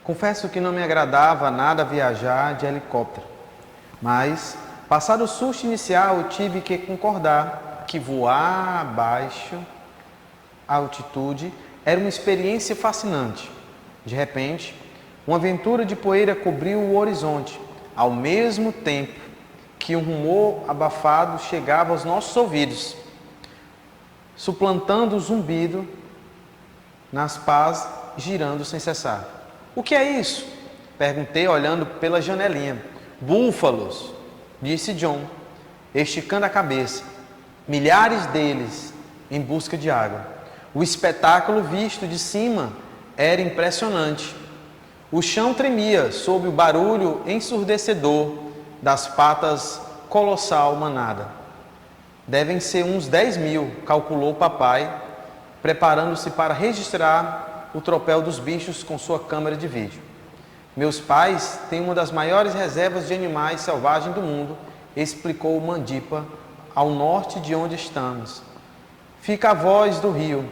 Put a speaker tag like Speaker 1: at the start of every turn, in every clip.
Speaker 1: Confesso que não me agradava nada viajar de helicóptero, mas, passado o susto inicial, eu tive que concordar que voar a baixa altitude era uma experiência fascinante. De repente, uma aventura de poeira cobriu o horizonte, ao mesmo tempo que um rumor abafado chegava aos nossos ouvidos, suplantando o zumbido nas pás girando sem cessar. O que é isso? Perguntei olhando pela janelinha. Búfalos, disse John, esticando a cabeça. Milhares deles em busca de água. O espetáculo visto de cima era impressionante. O chão tremia sob o barulho ensurdecedor das patas colossal manada. Devem ser uns 10.000, calculou papai, preparando-se para registrar o tropel dos bichos com sua câmera de vídeo. Meus pais têm uma das maiores reservas de animais selvagens do mundo, explicou Mandipa, ao norte de onde estamos. Fica a voz do rio.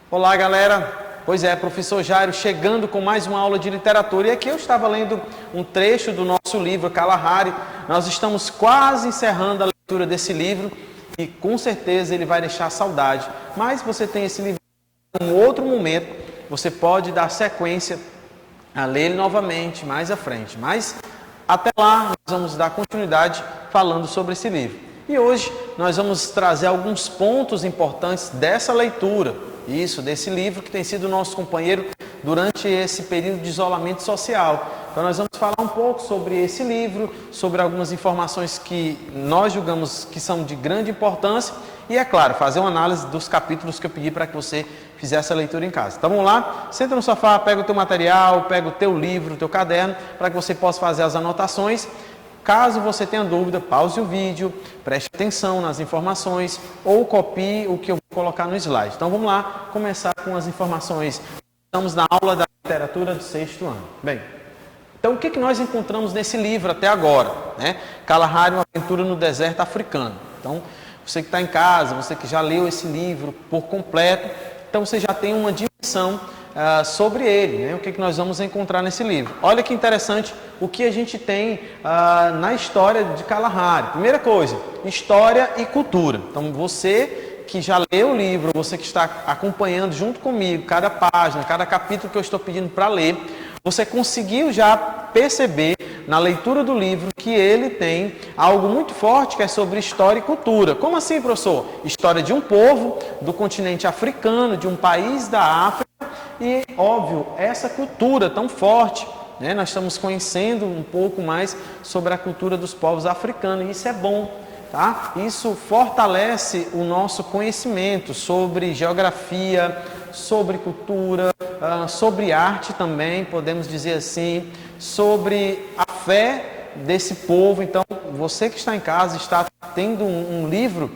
Speaker 1: Olá, galera. Pois é, professor Jairo, chegando com mais uma aula de literatura. E aqui eu estava lendo um trecho do nosso livro Kalahari. Nós estamos quase encerrando a leitura desse livro e com certeza ele vai deixar saudade. Mas você tem esse livro em um outro momento, você pode dar sequência a ler ele novamente mais à frente. Mas até lá nós vamos dar continuidade falando sobre esse livro. E hoje nós vamos trazer alguns pontos importantes dessa leitura, desse livro que tem sido nosso companheiro durante esse período de isolamento social. Então nós vamos falar um pouco sobre esse livro, sobre algumas informações que nós julgamos que são de grande importância e, é claro, fazer uma análise dos capítulos que eu pedi para que você fizesse a leitura em casa. Então vamos lá, senta no sofá, pega o teu material, pega o teu livro, o teu caderno, para que você possa fazer as anotações. Caso você tenha dúvida, pause o vídeo, preste atenção nas informações ou copie o que eu vou colocar no slide. Então vamos lá, começar com as informações. Estamos na aula da literatura do 6º ano. Bem, então o que nós encontramos nesse livro até agora? Kalahari, uma aventura no deserto africano. Então, você que está em casa, você que já leu esse livro por completo, então você já tem uma dimensão sobre ele, o que nós vamos encontrar nesse livro. Olha que interessante o que a gente tem na história de Kalahari. Primeira coisa, história e cultura. Então você que já leu o livro, você que está acompanhando junto comigo cada página, cada capítulo que eu estou pedindo para ler, você conseguiu já perceber na leitura do livro que ele tem algo muito forte que é sobre história e cultura. Como assim, professor? História de um povo, do continente africano, de um país da África e, óbvio, essa cultura tão forte. Nós estamos conhecendo um pouco mais sobre a cultura dos povos africanos e isso é bom. Tá? Isso fortalece o nosso conhecimento sobre geografia, sobre cultura, sobre arte também, podemos dizer assim, sobre a fé desse povo. Então, você que está em casa está tendo um livro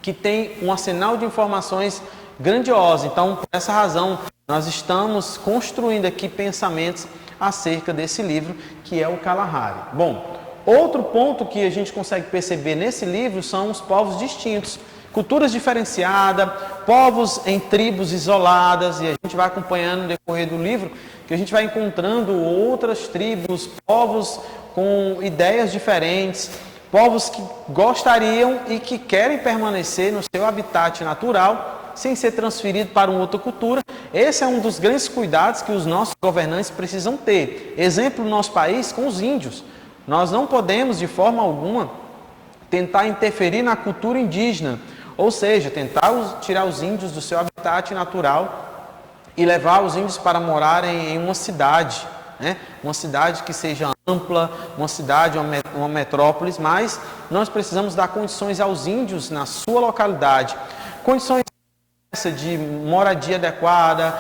Speaker 1: que tem um arsenal de informações grandioso. Então, por essa razão, nós estamos construindo aqui pensamentos acerca desse livro, que é o Kalahari. Bom, outro ponto que a gente consegue perceber nesse livro são os povos distintos, culturas diferenciadas, povos em tribos isoladas, e a gente vai acompanhando no decorrer do livro que a gente vai encontrando outras tribos, povos com ideias diferentes, povos que gostariam e que querem permanecer no seu habitat natural, sem ser transferido para uma outra cultura. Esse é um dos grandes cuidados que os nossos governantes precisam ter. Exemplo no nosso país com os índios. Nós não podemos, de forma alguma, tentar interferir na cultura indígena, ou seja, tentar tirar os índios do seu habitat natural e levar os índios para morarem em uma cidade, uma cidade que seja ampla, uma cidade, uma metrópole, mas nós precisamos dar condições aos índios na sua localidade, condições de moradia adequada,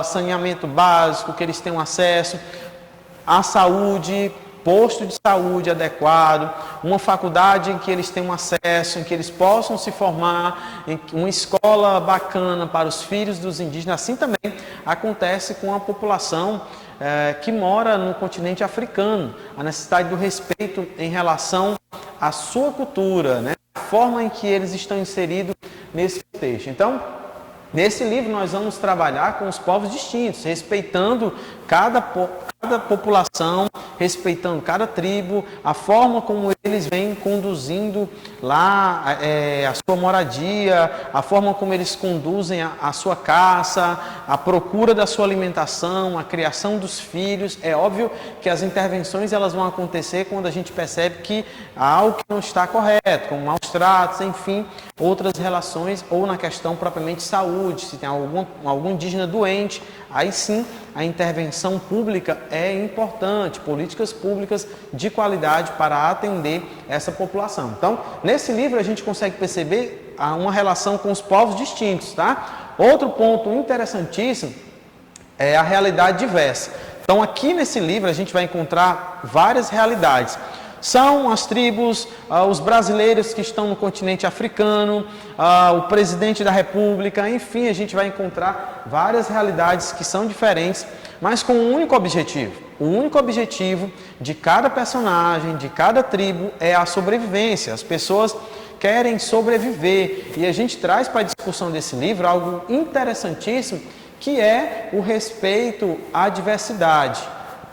Speaker 1: saneamento básico, que eles tenham acesso à saúde, posto de saúde adequado, uma faculdade em que eles tenham acesso, em que eles possam se formar, em uma escola bacana para os filhos dos indígenas. Assim também acontece com a população que mora no continente africano, a necessidade do respeito em relação à sua cultura, a forma em que eles estão inseridos nesse contexto. Então, Nesse livro nós vamos trabalhar com os povos distintos, respeitando cada população, respeitando cada tribo, a forma como eles vêm conduzindo lá a sua moradia, a forma como eles conduzem a sua caça, a procura da sua alimentação, a criação dos filhos. É óbvio que as intervenções elas vão acontecer quando a gente percebe que há algo que não está correto, como maus tratos, enfim, outras relações, ou na questão propriamente de saúde, se tem algum indígena doente, aí sim a intervenção pública é importante, políticas públicas de qualidade para atender essa população. Então, nesse livro a gente consegue perceber uma relação com os povos distintos, tá? Outro ponto interessantíssimo é a realidade diversa. Então, aqui nesse livro a gente vai encontrar várias realidades. São as tribos, os brasileiros que estão no continente africano, o presidente da república, enfim, a gente vai encontrar várias realidades que são diferentes, mas com um único objetivo. O único objetivo de cada personagem, de cada tribo, é a sobrevivência. As pessoas querem sobreviver. E a gente traz para a discussão desse livro algo interessantíssimo, que é o respeito à diversidade.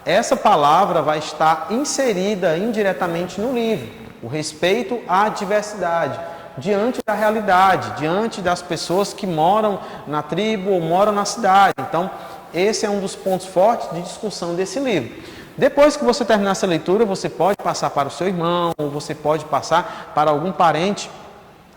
Speaker 1: Essa palavra vai estar inserida indiretamente no livro, o respeito à diversidade, diante da realidade, diante das pessoas que moram na tribo ou moram na cidade. Então, esse é um dos pontos fortes de discussão desse livro. Depois que você terminar essa leitura, você pode passar para o seu irmão, ou você pode passar para algum parente,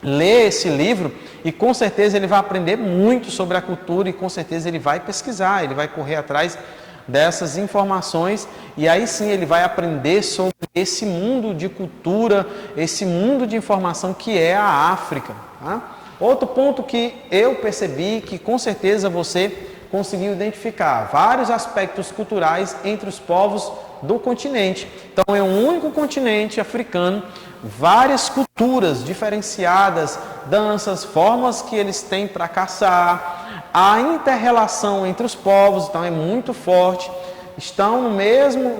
Speaker 1: ler esse livro e com certeza ele vai aprender muito sobre a cultura e com certeza ele vai pesquisar, ele vai correr atrás dessas informações e aí sim ele vai aprender sobre esse mundo de cultura, esse mundo de informação que é a África. Tá? Outro ponto que eu percebi, que com certeza você conseguiu identificar, vários aspectos culturais entre os povos do continente. Então é um único continente africano, várias culturas diferenciadas, danças, formas que eles têm para caçar. A inter-relação entre os povos, então, é muito forte. Estão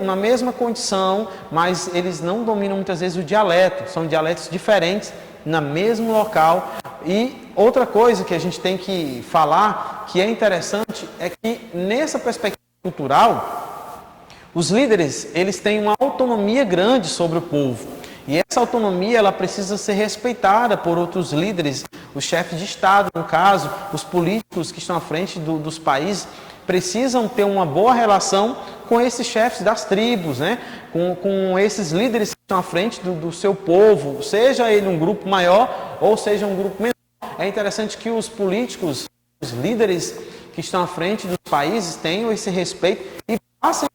Speaker 1: na mesma condição, mas eles não dominam muitas vezes o dialeto. São dialetos diferentes no mesmo local. E outra coisa que a gente tem que falar, que é interessante, é que nessa perspectiva cultural, os líderes eles têm uma autonomia grande sobre o povo. E essa autonomia ela precisa ser respeitada por outros líderes, os chefes de Estado, no caso, os políticos que estão à frente dos países, precisam ter uma boa relação com esses chefes das tribos, né? com esses líderes que estão à frente do seu povo, seja ele um grupo maior ou seja um grupo menor. É interessante que os políticos, os líderes que estão à frente dos países tenham esse respeito e passem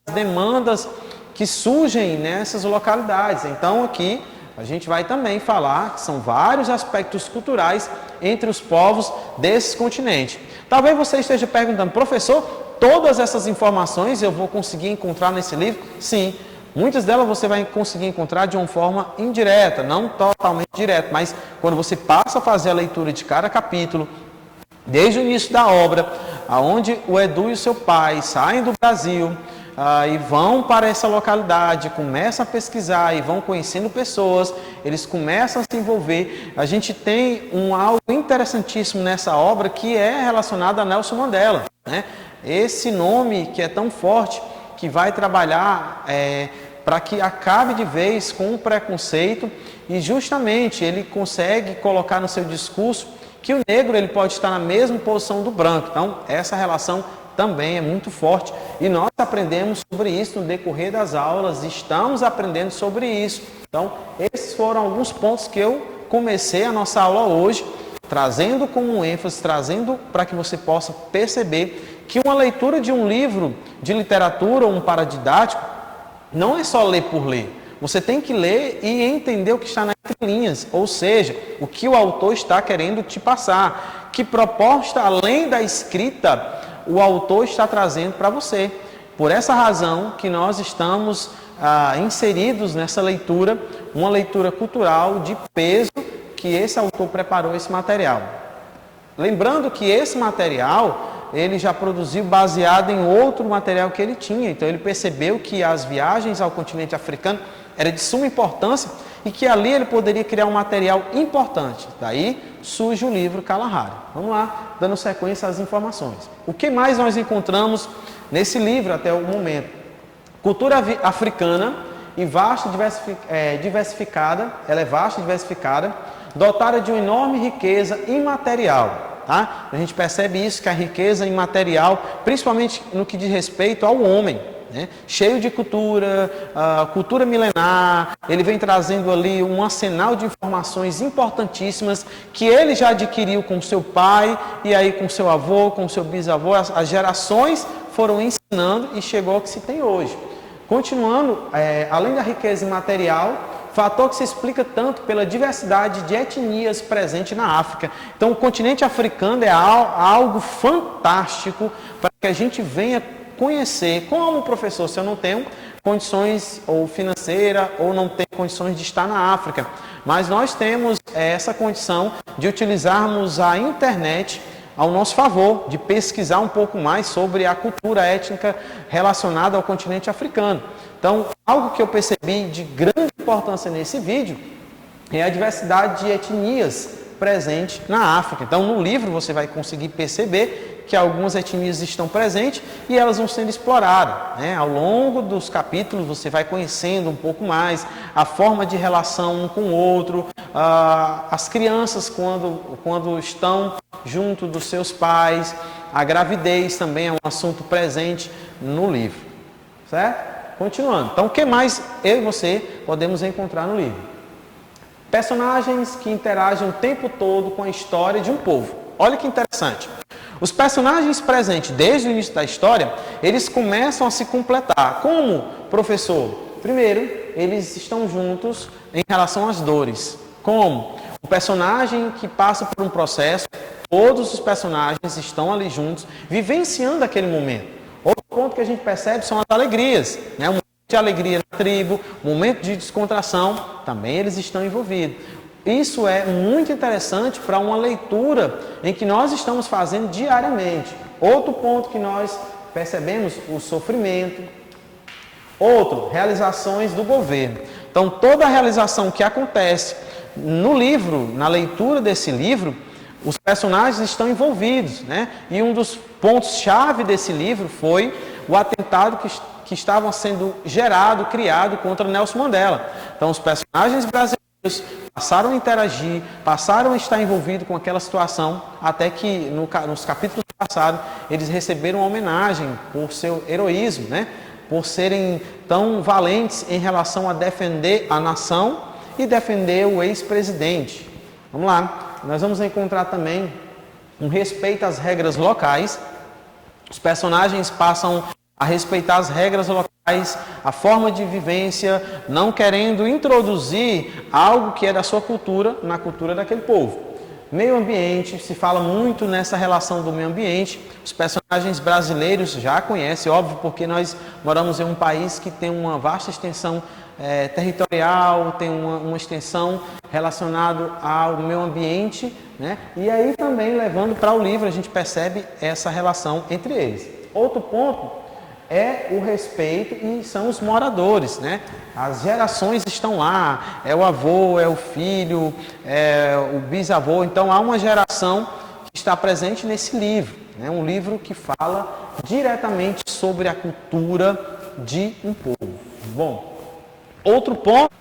Speaker 1: as demandas que surgem nessas localidades. Então aqui a gente vai também falar que são vários aspectos culturais entre os povos desse continente. Talvez você esteja perguntando, professor, todas essas informações eu vou conseguir encontrar nesse livro? Sim, muitas delas você vai conseguir encontrar de uma forma indireta, não totalmente direta, mas quando você passa a fazer a leitura de cada capítulo, desde o início da obra, aonde o Edu e o seu pai saem do Brasil, e vão para essa localidade, começam a pesquisar e vão conhecendo pessoas, eles começam a se envolver. A gente tem algo interessantíssimo nessa obra que é relacionado a Nelson Mandela, né? Esse nome que é tão forte, que vai trabalhar para que acabe de vez com o preconceito e justamente ele consegue colocar no seu discurso que o negro ele pode estar na mesma posição do branco. Então, essa relação também é muito forte e nós aprendemos sobre isso no decorrer das aulas, estamos aprendendo sobre isso. Então, esses foram alguns pontos que eu comecei a nossa aula hoje, trazendo como ênfase, trazendo para que você possa perceber que uma leitura de um livro de literatura ou um paradidático não é só ler por ler. Você tem que ler e entender o que está nas linhas, ou seja, o que o autor está querendo te passar, que proposta além da escrita o autor está trazendo para você. Por essa razão que nós estamos inseridos nessa leitura, uma leitura cultural de peso que esse autor preparou esse material. Lembrando que esse material ele já produziu baseado em outro material que ele tinha, então ele percebeu que as viagens ao continente africano era de suma importância e que ali ele poderia criar um material importante. Daí surge o livro Kalahari. Vamos lá, dando sequência às informações. O que mais nós encontramos nesse livro até o momento? Cultura africana e vasta diversificada, ela é vasta e diversificada, dotada de uma enorme riqueza imaterial. Tá? A gente percebe isso, que a riqueza imaterial, principalmente no que diz respeito ao homem, né? Cheio de cultura, cultura milenar, ele vem trazendo ali um arsenal de informações importantíssimas que ele já adquiriu com seu pai, e aí com seu avô, com seu bisavô, as gerações foram ensinando e chegou ao que se tem hoje. Continuando, além da riqueza imaterial, fator que se explica tanto pela diversidade de etnias presente na África. Então, o continente africano é algo fantástico para que a gente venha conhecer. Como professor, se eu não tenho condições ou financeira ou não tenho condições de estar na África, mas nós temos essa condição de utilizarmos a internet ao nosso favor, de pesquisar um pouco mais sobre a cultura étnica relacionada ao continente africano. Então, algo que eu percebi de grande importância nesse vídeo é a diversidade de etnias presente na África. Então, no livro você vai conseguir perceber que algumas etnias estão presentes e elas vão sendo exploradas, né? Ao longo dos capítulos você vai conhecendo um pouco mais a forma de relação um com o outro, as crianças quando estão junto dos seus pais, a gravidez também é um assunto presente no livro, certo? Continuando, então o que mais eu e você podemos encontrar no livro? Personagens que interagem o tempo todo com a história de um povo. Olha que interessante. Os personagens presentes desde o início da história, eles começam a se completar. Como, professor? Primeiro, eles estão juntos em relação às dores. Como? O personagem que passa por um processo, todos os personagens estão ali juntos, vivenciando aquele momento. Outro ponto que a gente percebe são as alegrias, né? Um momento de alegria na tribo, um momento de descontração, também eles estão envolvidos. Isso é muito interessante para uma leitura em que nós estamos fazendo diariamente. Outro ponto que nós percebemos, o sofrimento. Outro, realizações do governo. Então, toda a realização que acontece no livro, na leitura desse livro, os personagens estão envolvidos, né? E um dos pontos-chave desse livro foi o atentado que estava sendo criado contra Nelson Mandela. Então, os personagens brasileiros passaram a interagir, passaram a estar envolvidos com aquela situação, até que nos capítulos passados eles receberam uma homenagem por seu heroísmo, né? Por serem tão valentes em relação a defender a nação e defender o ex-presidente. Vamos lá, nós vamos encontrar também um respeito às regras locais. Os personagens passam a respeitar as regras locais, a forma de vivência, não querendo introduzir algo que é da sua cultura na cultura daquele povo. Meio ambiente, se fala muito nessa relação do meio ambiente. Os personagens brasileiros já conhecem, óbvio, porque nós moramos em um país que tem uma vasta extensão territorial, tem uma extensão relacionada ao meio ambiente, né? E aí também, levando para o livro, a gente percebe essa relação entre eles. Outro ponto é o respeito e são os moradores, né? As gerações estão lá, é o avô, é o filho, é o bisavô. Então há uma geração que está presente nesse livro, né? Um livro que fala diretamente sobre a cultura de um povo. Bom, outro ponto.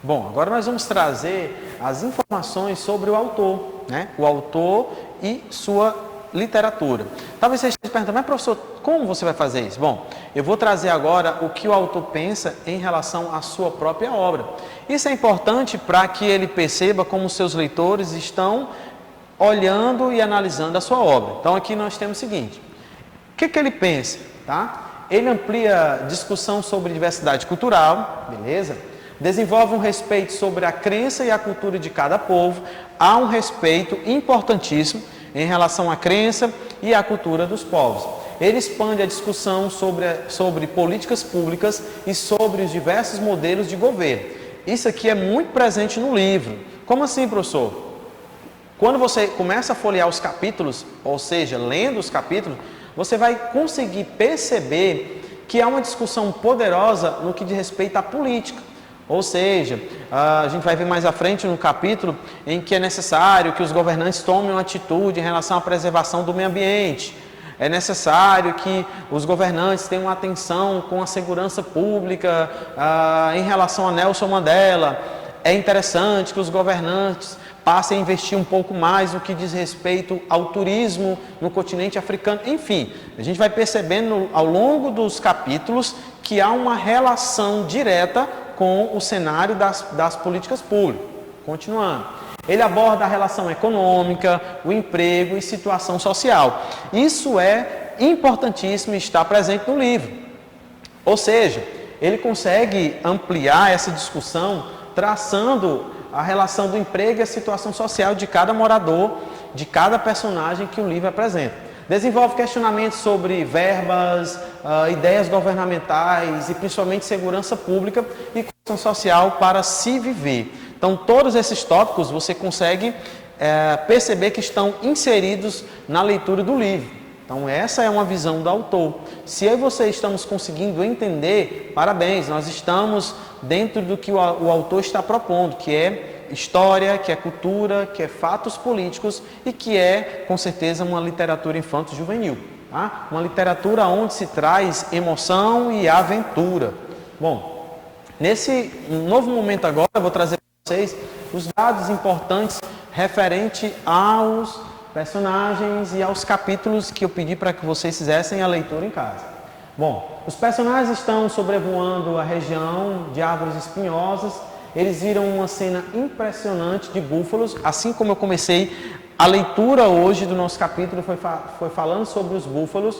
Speaker 1: Bom, agora nós vamos trazer as informações sobre o autor, né? O autor e sua literatura. Talvez você esteja perguntando, mas professor, como você vai fazer isso? Bom, eu vou trazer agora o que o autor pensa em relação à sua própria obra. Isso é importante para que ele perceba como seus leitores estão olhando e analisando a sua obra. Então aqui nós temos o seguinte, o que ele pensa? Tá? Ele amplia discussão sobre diversidade cultural, beleza? Desenvolve um respeito sobre a crença e a cultura de cada povo. Há um respeito importantíssimo em relação à crença e à cultura dos povos. Ele expande a discussão sobre políticas públicas e sobre os diversos modelos de governo. Isso aqui é muito presente no livro. Como assim, professor? Quando você começa a folhear os capítulos, ou seja, lendo os capítulos, você vai conseguir perceber que há uma discussão poderosa no que diz respeito à política. Ou seja, a gente vai ver mais à frente no capítulo em que é necessário que os governantes tomem uma atitude em relação à preservação do meio ambiente. É necessário que os governantes tenham atenção com a segurança pública em relação a Nelson Mandela. É interessante que os governantes passem a investir um pouco mais no que diz respeito ao turismo no continente africano. Enfim, a gente vai percebendo ao longo dos capítulos que há uma relação direta com o cenário das políticas públicas. Continuando. Ele aborda a relação econômica, o emprego e situação social. Isso é importantíssimo e está presente no livro. Ou seja, ele consegue ampliar essa discussão traçando a relação do emprego e a situação social de cada morador, de cada personagem que o livro apresenta. Desenvolve questionamentos sobre verbas, ideias governamentais e principalmente segurança pública e construção social para se viver. Então, todos esses tópicos você consegue perceber que estão inseridos na leitura do livro. Então, essa é uma visão do autor. Se eu e você estamos conseguindo entender, parabéns, nós estamos dentro do que o autor está propondo, que é história, que é cultura, que é fatos políticos e que é, com certeza, uma literatura infanto-juvenil. Tá? Uma literatura onde se traz emoção e aventura. Bom, nesse novo momento agora, eu vou trazer para vocês os dados importantes referente aos personagens e aos capítulos que eu pedi para que vocês fizessem a leitura em casa. Bom, os personagens estão sobrevoando a região de árvores espinhosas. Eles viram uma cena impressionante de búfalos, assim como eu comecei a leitura hoje do nosso capítulo, foi falando sobre os búfalos.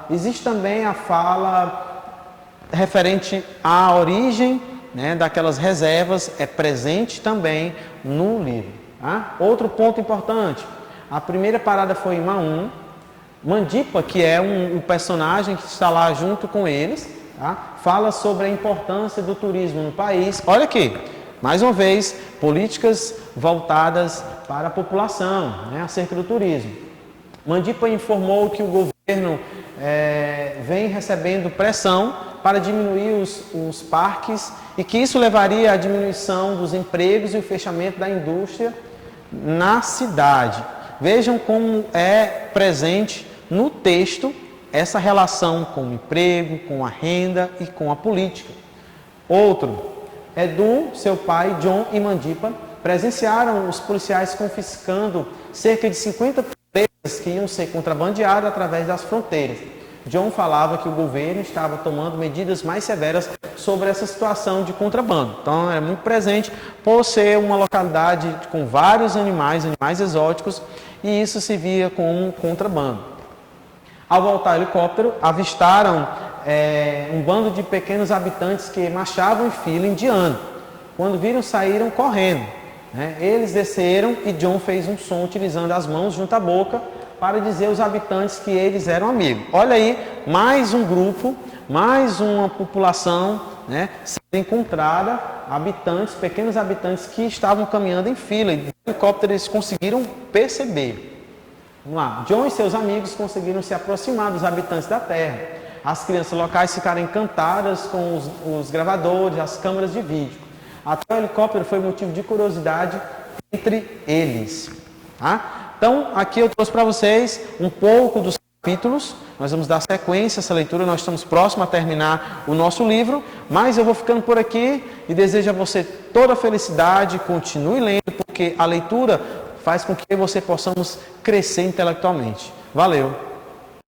Speaker 1: Existe também a fala referente à origem, né, daquelas reservas, é presente também no livro. Tá? Outro ponto importante, a primeira parada foi em Maum. Mandipa, que é um personagem que está lá junto com eles, tá? Fala sobre a importância do turismo no país. Olha aqui, mais uma vez, políticas voltadas para a população, né, acerca do turismo. Mandipa informou que o governo vem recebendo pressão para diminuir os parques e que isso levaria à diminuição dos empregos e o fechamento da indústria na cidade. Vejam como é presente no texto essa relação com o emprego, com a renda e com a política. Outro, Edu, seu pai, John e Mandipa presenciaram os policiais confiscando cerca de 50 presas que iam ser contrabandeadas através das fronteiras. John falava que o governo estava tomando medidas mais severas sobre essa situação de contrabando. Então, é muito presente por ser uma localidade com vários animais exóticos, e isso se via como um contrabando. Ao voltar ao helicóptero, avistaram um bando de pequenos habitantes que marchavam em fila indiano. Quando viram, saíram correndo. Né? Eles desceram e John fez um som utilizando as mãos junto à boca para dizer aos habitantes que eles eram amigos. Olha aí, mais um grupo, mais uma população, né, sendo encontrada, habitantes, pequenos habitantes que estavam caminhando em fila. E do helicóptero eles conseguiram perceber. Vamos lá. John e seus amigos conseguiram se aproximar dos habitantes da terra. As crianças locais ficaram encantadas com os gravadores, as câmeras de vídeo. Até o helicóptero foi motivo de curiosidade entre eles. Tá? Então, aqui eu trouxe para vocês um pouco dos capítulos. Nós vamos dar sequência a essa leitura. Nós estamos próximos a terminar o nosso livro. Mas eu vou ficando por aqui e desejo a você toda a felicidade. Continue lendo, porque a leitura faz com que você possamos crescer intelectualmente. Valeu!